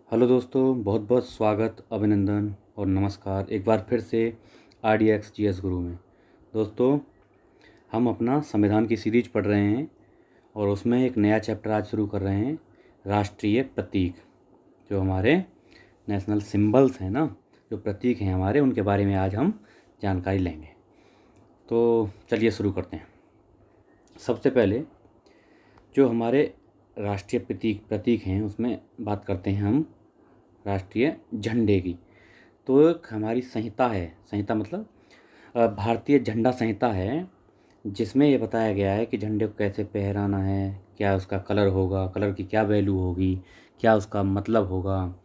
Hello दोस्तों, बहुत बहुत स्वागत, अभिनंदन और नमस्कार एक बार फिर से RDX GS गुरु में। दोस्तों, हम अपना संविधान की सीरीज पढ़ रहे हैं और उसमें एक नया चैप्टर आज शुरू कर रहे हैं, राष्ट्रीय प्रतीक। जो हमारे नेशनल सिंबल्स हैं ना, जो प्रतीक हैं हमारे, उनके बारे में आज हम जानकारी लेंगे। तो चलिए शुरू करते हैं। सबसे पहले जो हमारे राष्ट्रीय प्रतीक हैं उसमें बात करते हैं हम राष्ट्रीय झंडे की। तो एक हमारी संहिता है, संहिता मतलब भारतीय झंडा संहिता है, जिसमें ये बताया गया है कि झंडे को कैसे फहराना है, क्या उसका कलर होगा, कलर की क्या वैल्यू होगी, क्या उसका मतलब होगा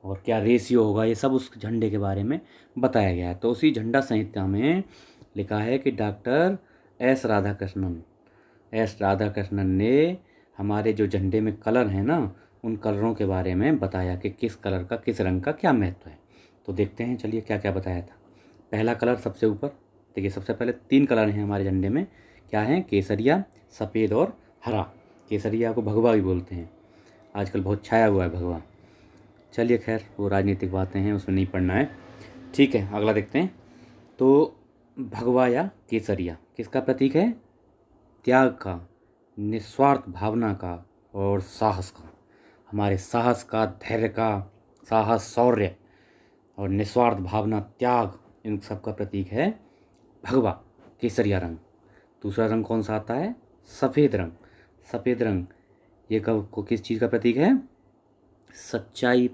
और क्या रेशियो होगा, ये सब उस झंडे के बारे में बताया गया है। तो उसी झंडा संहिता में लिखा है कि डॉक्टर एस राधाकृष्णन ने हमारे जो झंडे में कलर हैं ना, उन कलरों के बारे में बताया कि किस कलर का, किस रंग का क्या महत्व है। तो देखते हैं, चलिए क्या क्या बताया था। पहला कलर सबसे ऊपर देखिए, सबसे पहले 3 कलर हैं हमारे झंडे में। क्या हैं? केसरिया, सफ़ेद और हरा। केसरिया को भगवा भी बोलते हैं, आजकल बहुत छाया हुआ है भगवा। चलिए खैर, वो राजनीतिक बातें हैं, उसमें नहीं पढ़ना है। ठीक है, अगला देखते हैं। तो भगवा या केसरिया किसका प्रतीक है? त्याग का, निस्वार्थ भावना का और साहस का। हमारे साहस का, धैर्य का, साहस, शौर्य और निस्वार्थ भावना, त्याग, इन सब का प्रतीक है भगवा, केसरिया रंग। दूसरा रंग कौन सा आता है? सफ़ेद रंग। सफ़ेद रंग ये कब को किस चीज़ का प्रतीक है? सच्चाई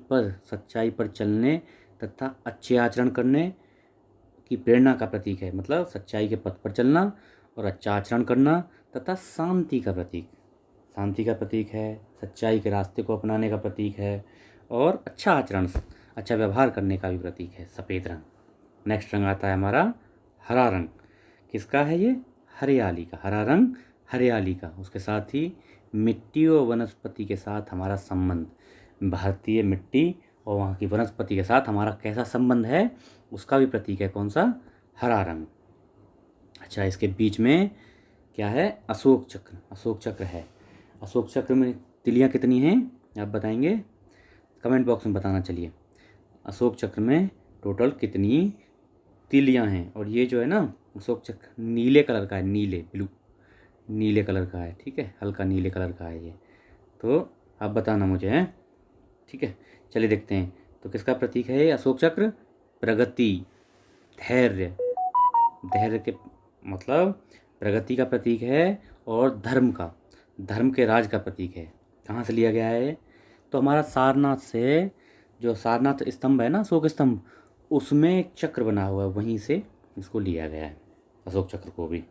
पर चलने तथा अच्छे आचरण करने की प्रेरणा का प्रतीक है। मतलब सच्चाई के पथ पर चलना और अच्छा आचरण करना तथा शांति का प्रतीक, शांति का प्रतीक है, सच्चाई के रास्ते को अपनाने का प्रतीक है और अच्छा आचरण, अच्छा व्यवहार करने का भी प्रतीक है सफ़ेद रंग। नेक्स्ट रंग आता है हमारा हरा रंग। किसका है ये? हरियाली का। हरा रंग हरियाली का। उसके साथ ही मिट्टी और वनस्पति के साथ हमारा संबंध, भारतीय मिट्टी और वहाँ की वनस्पति के साथ हमारा कैसा संबंध है, उसका भी प्रतीक है कौन सा? हरा रंग। अच्छा, इसके बीच में क्या है? अशोक चक्र। अशोक चक्र है। अशोक चक्र में तिलियाँ कितनी हैं आप बताएंगे? कमेंट बॉक्स में बताना। चलिए, अशोक चक्र में टोटल कितनी तिलियाँ हैं? और ये जो है ना, अशोक चक्र नीले कलर का है, नीले कलर का है। ठीक है, हल्का नीले कलर का है ये। तो आप बताना मुझे, हैं? ठीक है, चलिए देखते हैं। तो किसका प्रतीक है ये अशोक चक्र? प्रगति, धैर्य, धैर्य के मतलब प्रगति का प्रतीक है और धर्म का, धर्म के राज का प्रतीक है। कहाँ से लिया गया है? तो हमारा सारनाथ से, जो सारनाथ स्तंभ है ना, अशोक स्तंभ, उसमें एक चक्र बना हुआ है, वहीं से इसको लिया गया है, अशोक चक्र को भी।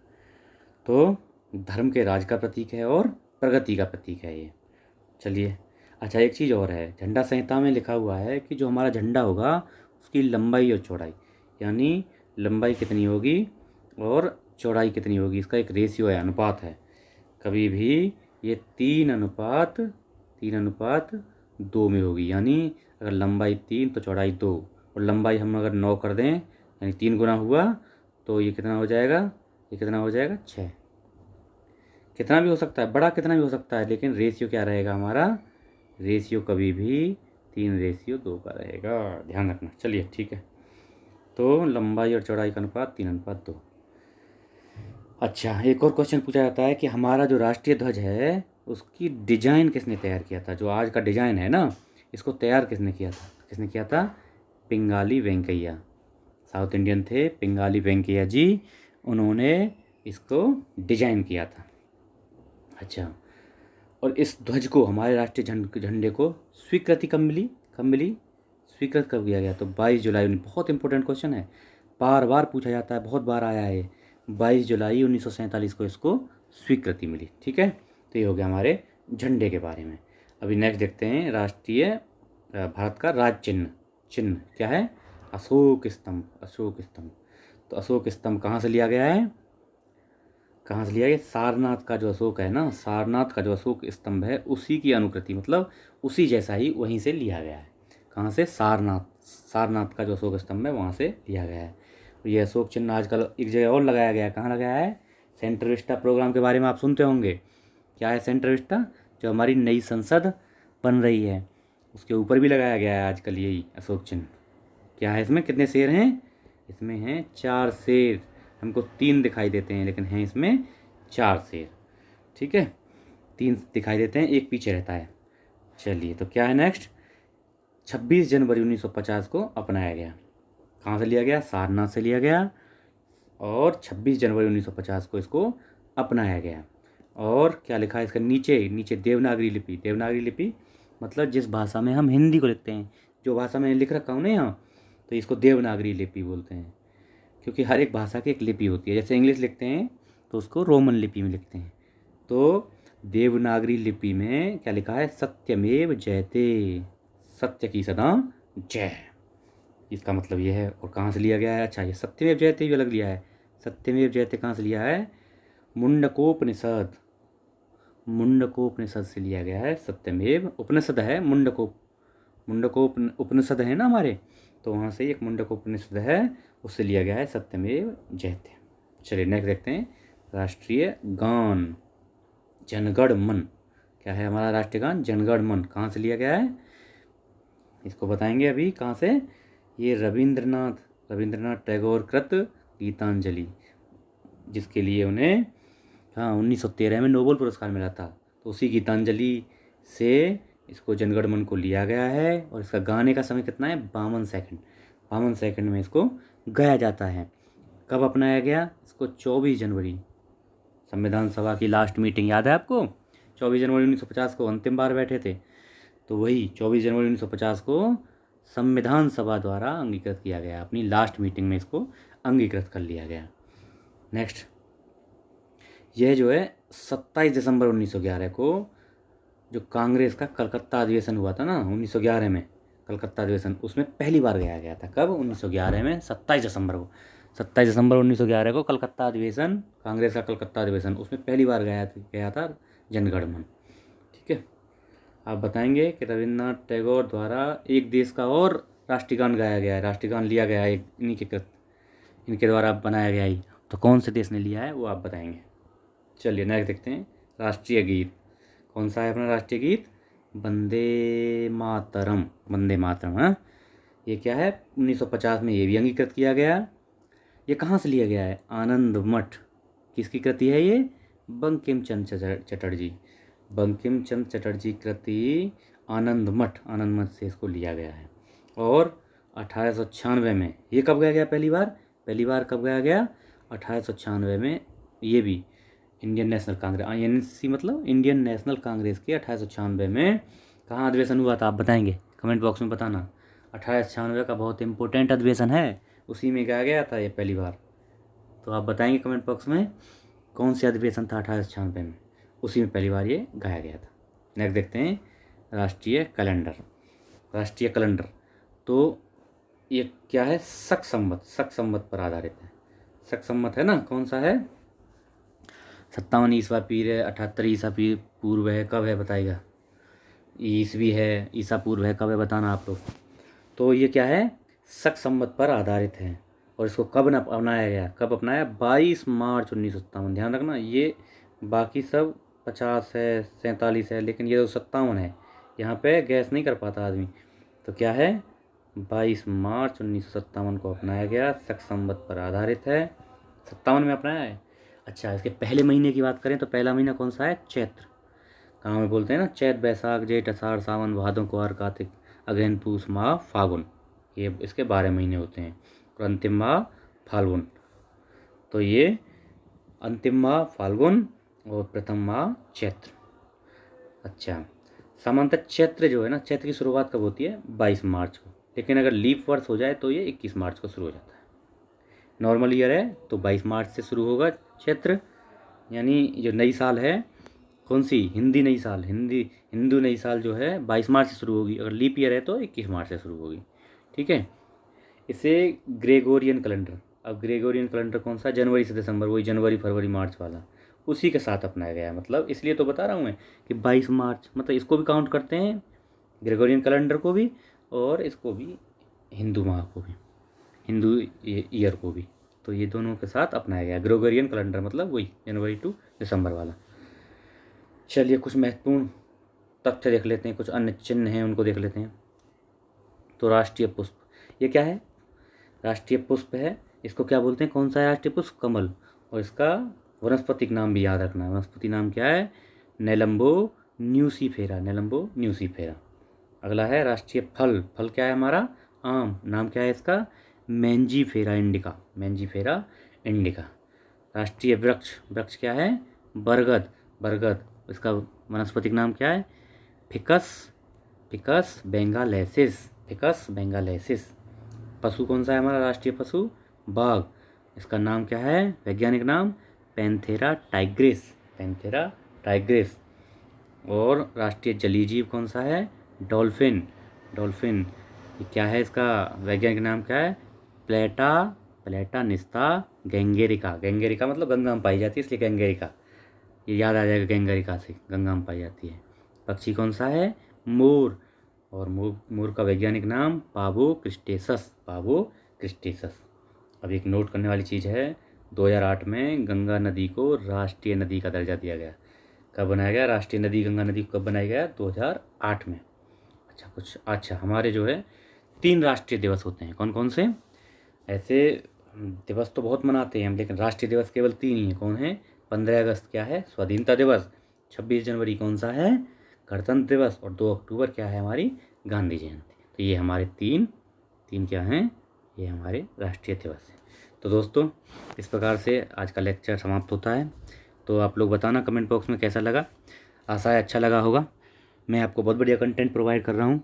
तो धर्म के राज का प्रतीक है और प्रगति का प्रतीक है ये। चलिए, अच्छा एक चीज़ और है, झंडा संहिता में लिखा हुआ है कि जो हमारा झंडा होगा उसकी लंबाई और चौड़ाई, यानी लंबाई कितनी होगी और चौड़ाई कितनी होगी, इसका एक रेशियो है, अनुपात है। कभी भी ये 3:2 में होगी, यानी अगर लंबाई 3 तो चौड़ाई 2, और लंबाई हम अगर 9 कर दें, यानी 3 गुना हुआ, तो ये कितना हो जाएगा? ये कितना हो जाएगा? 6। कितना भी हो सकता है, बड़ा कितना भी हो सकता है, लेकिन रेशियो क्या रहेगा हमारा? रेशियो कभी भी 3:2 का रहेगा, ध्यान रखना। चलिए ठीक है, तो लंबाई और चौड़ाई का अनुपात 3:2। अच्छा, एक और क्वेश्चन पूछा जाता है कि हमारा जो राष्ट्रीय ध्वज है उसकी डिजाइन किसने तैयार किया था? जो आज का डिजाइन है ना, इसको तैयार किसने किया था? किसने किया था? पिंगाली वेंकैया, साउथ इंडियन थे पिंगाली वेंकैया जी, उन्होंने इसको डिजाइन किया था। अच्छा, और इस ध्वज को, हमारे राष्ट्रीय झंडे को स्वीकृति कब मिली? कब मिली? स्वीकृत कब किया गया? तो 22 जुलाई। बहुत इंपॉर्टेंट क्वेश्चन है, बार बार पूछा जाता है, बहुत बार आया है। 22 जुलाई 1947 को इसको स्वीकृति मिली। ठीक है, तो ये हो गया हमारे झंडे के बारे में। अभी नेक्स्ट देखते हैं, राष्ट्रीय भारत का राज चिन्ह। चिन्ह क्या है? अशोक स्तंभ। अशोक स्तंभ। तो अशोक स्तंभ कहाँ से लिया गया है? कहाँ से लिया गया? सारनाथ का जो अशोक है ना, सारनाथ का जो अशोक स्तंभ है, उसी की अनुकृति, मतलब उसी जैसा ही वहीं से लिया गया है। कहाँ से? सारनाथ। सारनाथ का जो अशोक स्तंभ है वहाँ से लिया गया है। और ये अशोक चिन्ह आजकल एक जगह और लगाया गया है। कहाँ लगाया है? सेंटर विस्टा प्रोग्राम के बारे में आप सुनते होंगे। क्या है सेंटर विस्टा? जो हमारी नई संसद बन रही है, उसके ऊपर भी लगाया गया है आजकल यही अशोक चिन्ह। क्या है इसमें, कितने शेर हैं? इसमें हैं 4 शेर। हमको 3 दिखाई देते हैं लेकिन हैं इसमें 4 शेर। ठीक है, 3 दिखाई देते हैं, एक पीछे रहता है। चलिए, तो क्या है नेक्स्ट? 26 जनवरी 1950 को अपनाया गया। कहाँ से लिया गया? सारनाथ से लिया गया, और 26 जनवरी 1950 को इसको अपनाया गया। और क्या लिखा है इसका नीचे? नीचे देवनागरी लिपि। देवनागरी लिपि मतलब जिस भाषा में हम हिंदी को लिखते हैं, जो भाषा में लिख रखा हूँ ना यहाँ, तो इसको देवनागरी लिपि बोलते हैं। क्योंकि हर एक भाषा की एक लिपि होती है। जैसे इंग्लिश लिखते हैं तो उसको रोमन लिपि में लिखते हैं। तो देवनागरी लिपि में क्या लिखा है? सत्यमेव जयते, सत्य की सदा जय। इसका मतलब ये है। और कहाँ से लिया गया है? अच्छा, ये सत्यमेव जयते भी अलग लिया है। सत्यमेव जयते कहाँ से लिया है? मुंडकोपनिषद। मुंडकोपनिषद से लिया गया है। सत्यमेव उपनिषद है, मुंडकोप उपनिषद है ना हमारे, तो वहाँ से एक मुंडकोपनिषद है, उससे लिया गया है सत्यमेव जयते। चलिए नेक्स्ट देखते हैं। राष्ट्रीय गान जनगण मन। क्या है हमारा राष्ट्रीय गान? जनगण मन। कहाँ से लिया गया है? इसको बताएंगे अभी कहाँ से। ये रविंद्रनाथ टैगोर कृत गीतांजलि, जिसके लिए उन्हें 1913 में नोबेल पुरस्कार मिला था। तो उसी गीतांजलि से इसको जनगण मन को लिया गया है। और इसका गाने का समय कितना है? 52 सेकंड। 52 सेकंड में इसको गाया जाता है। कब अपनाया गया इसको? 24 जनवरी। संविधान सभा की लास्ट मीटिंग याद है आपको? 24 जनवरी 1950 को अंतिम बार बैठे थे, तो वही 24 जनवरी 1950 को संविधान सभा द्वारा अंगीकृत किया गया। अपनी लास्ट मीटिंग में इसको अंगीकृत कर लिया गया। नेक्स्ट, यह जो है 27 दिसंबर 1911 को जो कांग्रेस का कलकत्ता अधिवेशन हुआ था ना 1911 में, कलकत्ता अधिवेशन, उसमें पहली बार गाया गया था। कब? 1911 में 27 दिसंबर को। 27 दिसंबर 1911 को कलकत्ता अधिवेशन, कांग्रेस का कलकत्ता अधिवेशन, उसमें पहली बार गया था जनगण मन। ठीक है, आप बताएंगे कि रविन्द्रनाथ टैगोर द्वारा एक देश का और राष्ट्रीय गान गाया गया है, राष्ट्रीय गान लिया गया है इनके द्वारा बनाया गया ही, तो कौन से देश ने लिया है वो आप बताएंगे। चलिए नेक्स्ट देखते हैं। राष्ट्रीय गीत कौन सा है अपना राष्ट्रीय गीत? वंदे मातरम। वंदे मातरम। हाँ, ये क्या है? 1950 में ये भी अंगीकृत किया गया। ये कहाँ से लिया गया है? आनंद मठ। किसकी कृति है ये? बंकिम चंद्र चटर्जी। बंकिम चंद्र चटर्जी कृति आनंद मठ से इसको लिया गया है। और 1896 में ये कब गाया गया पहली बार कब गाया गया? 1896 में। ये भी इंडियन नेशनल कांग्रेस, INC मतलब इंडियन नेशनल कांग्रेस के 1896 में कहाँ अधिवेशन हुआ था आप बताएंगे? कमेंट बॉक्स में बताना। 1896 का बहुत इंपॉर्टेंट अधिवेशन है, उसी में गाया गया था ये पहली बार। तो आप बताएंगे कमेंट बॉक्स में कौन सा अधिवेशन था 1896 में, उसी में पहली बार ये गाया गया था। नेक्स्ट देखते हैं राष्ट्रीय कैलेंडर। तो ये क्या है? शक संवत पर आधारित है। शक संवत है ना, कौन सा है? 57 ईस्वा पीर है, 78 ईसा पूर्व है, कब है बताइएगा? ईसवी है, ईसा पूर्व है, कब है बताना आप लोग। तो ये क्या है? शक संवत पर आधारित है। और इसको कब अपनाया गया? कब अपनाया? 22 मार्च 1957। ध्यान रखना, ये बाकी सब 50 है, 47 है, लेकिन ये तो 57 है। यहाँ पे गैस नहीं कर पाता आदमी। तो क्या है? 22 मार्च 1957 को अपनाया गया। शक संवत पर आधारित है, 57 में अपनाया है। अच्छा, इसके पहले महीने की बात करें तो पहला महीना कौन सा है? चैत्र। कहाँ में बोलते हैं ना, चैत बैसाख जेठ आषाढ़ सावन भादों कुआर कार्तिक अगहन पूस माह फागुन, ये इसके 12 महीने होते हैं। और अंतिम माह फाल्गुन। तो ये अंतिम माह फाल्गुन और प्रथम माह चैत्र। अच्छा, सामान्यतः चैत्र जो है ना, चैत्र की शुरुआत कब होती है? 22 मार्च को, लेकिन अगर लीप वर्ष हो जाए तो ये 21 मार्च को शुरू हो जाता है। नॉर्मल ईयर है तो 22 मार्च से शुरू होगा चैत्र, यानी जो नई साल है, कौन सी? हिंदी नई साल, हिंदू नई साल जो है 22 मार्च से शुरू होगी। अगर लीप ईयर है तो 21 मार्च से शुरू होगी। ठीक है, इसे ग्रेगोरियन कैलेंडर। अब ग्रेगोरियन कैलेंडर कौन सा? जनवरी से दिसंबर, वही जनवरी फरवरी मार्च वाला, उसी के साथ अपनाया गया है। मतलब इसलिए तो बता रहा हूँ मैं कि 22 मार्च, मतलब इसको भी काउंट करते हैं, ग्रेगोरियन कैलेंडर को भी और इसको भी, हिंदू माह को भी, हिंदू ईयर को भी। तो ये दोनों के साथ अपनाया गया ग्रेगोरियन कैलेंडर, मतलब वही जनवरी टू दिसंबर वाला। चलिए, कुछ महत्वपूर्ण तथ्य देख लेते हैं, कुछ अन्य चिन्ह हैं उनको देख लेते हैं। तो राष्ट्रीय पुष्प, ये क्या है? राष्ट्रीय पुष्प है। इसको क्या बोलते हैं? कौन सा है राष्ट्रीय पुष्प? कमल। और इसका वनस्पतिक नाम भी याद रखना है। वनस्पति नाम क्या है? नेलम्बो न्यूसीफेरा, नेलम्बो न्यूसीफेरा। अगला है राष्ट्रीय फल। फल क्या है हमारा? आम। नाम क्या है इसका? Mangifera indica, Mangifera indica. राष्ट्रीय वृक्ष, वृक्ष क्या है? बरगद, बरगद। इसका वनस्पतिक नाम क्या है? Ficus, ficus benghalensis, ficus benghalensis. पशु कौन सा है हमारा राष्ट्रीय पशु? बाघ। इसका नाम क्या है? वैज्ञानिक नाम पैंथेरा टाइग्रिस, पैंथेरा टाइग्रिस। और राष्ट्रीय जलीय जीव कौन सा है? Dolphin, dolphin. ये क्या है? इसका वैज्ञानिक नाम क्या है? प्लेटा, प्लेटानिस्ता गैंगेरिका। गैंगेरिका मतलब गंगा में पाई जाती है, इसलिए गैंगेरिका। ये याद आ जाएगा, गैंगेरिका से, गंगा में पाई जाती है। पक्षी कौन सा है? मोर। और मोर का वैज्ञानिक नाम पावो क्रिस्टेसस, पावो क्रिस्टेसस। अब एक नोट करने वाली चीज़ है, 2008 में गंगा नदी को राष्ट्रीय नदी का दर्जा दिया गया। कब बनाया गया राष्ट्रीय नदी? गंगा नदी को कब बनाया गया? 2008 में। अच्छा हमारे जो है 3 राष्ट्रीय दिवस होते हैं। कौन कौन से? ऐसे दिवस तो बहुत मनाते हैं हम, लेकिन राष्ट्रीय दिवस केवल 3 ही हैं। कौन है? 15 अगस्त क्या है? स्वाधीनता दिवस। 26 जनवरी कौन सा है? गणतंत्र दिवस। और 2 अक्टूबर क्या है? हमारी गांधी जयंती। तो ये हमारे तीन क्या हैं? ये हमारे राष्ट्रीय दिवस हैं। तो दोस्तों, इस प्रकार से आज का लेक्चर समाप्त होता है। तो आप लोग बताना कमेंट बॉक्स में कैसा लगा। आशा है अच्छा लगा होगा। मैं आपको बहुत बढ़िया कंटेंट प्रोवाइड कर रहा हूँ,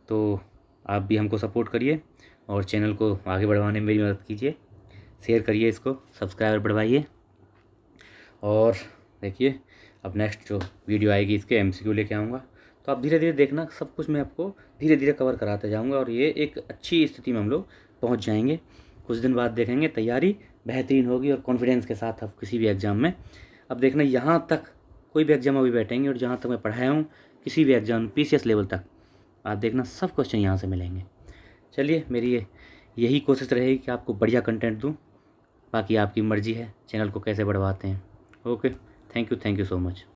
तो आप भी हमको सपोर्ट करिए और चैनल को आगे बढ़वाने में मेरी मदद कीजिए। शेयर करिए इसको, सब्सक्राइबर बढ़वाइए। और देखिए, अब नेक्स्ट जो वीडियो आएगी इसके MCQ लेके आऊँगा, तो आप धीरे धीरे देखना, सब कुछ मैं आपको धीरे धीरे कवर कराते जाऊँगा और ये एक अच्छी स्थिति में हम लोग पहुँच जाएंगे। कुछ दिन बाद देखेंगे तैयारी बेहतरीन होगी और कॉन्फिडेंस के साथ आप किसी भी एग्ज़ाम में, अब देखना यहाँ तक कोई भी एग्ज़ाम अभी बैठेंगे और जहाँ तक मैं पढ़ाया हूँ किसी भी एग्ज़ाम PCS लेवल तक, आप देखना सब क्वेश्चन यहाँ से मिलेंगे। चलिए, मेरी यही कोशिश रहेगी कि आपको बढ़िया कंटेंट दूँ, बाकी आपकी मर्ज़ी है चैनल को कैसे बढ़वाते हैं। Okay, thank you so much.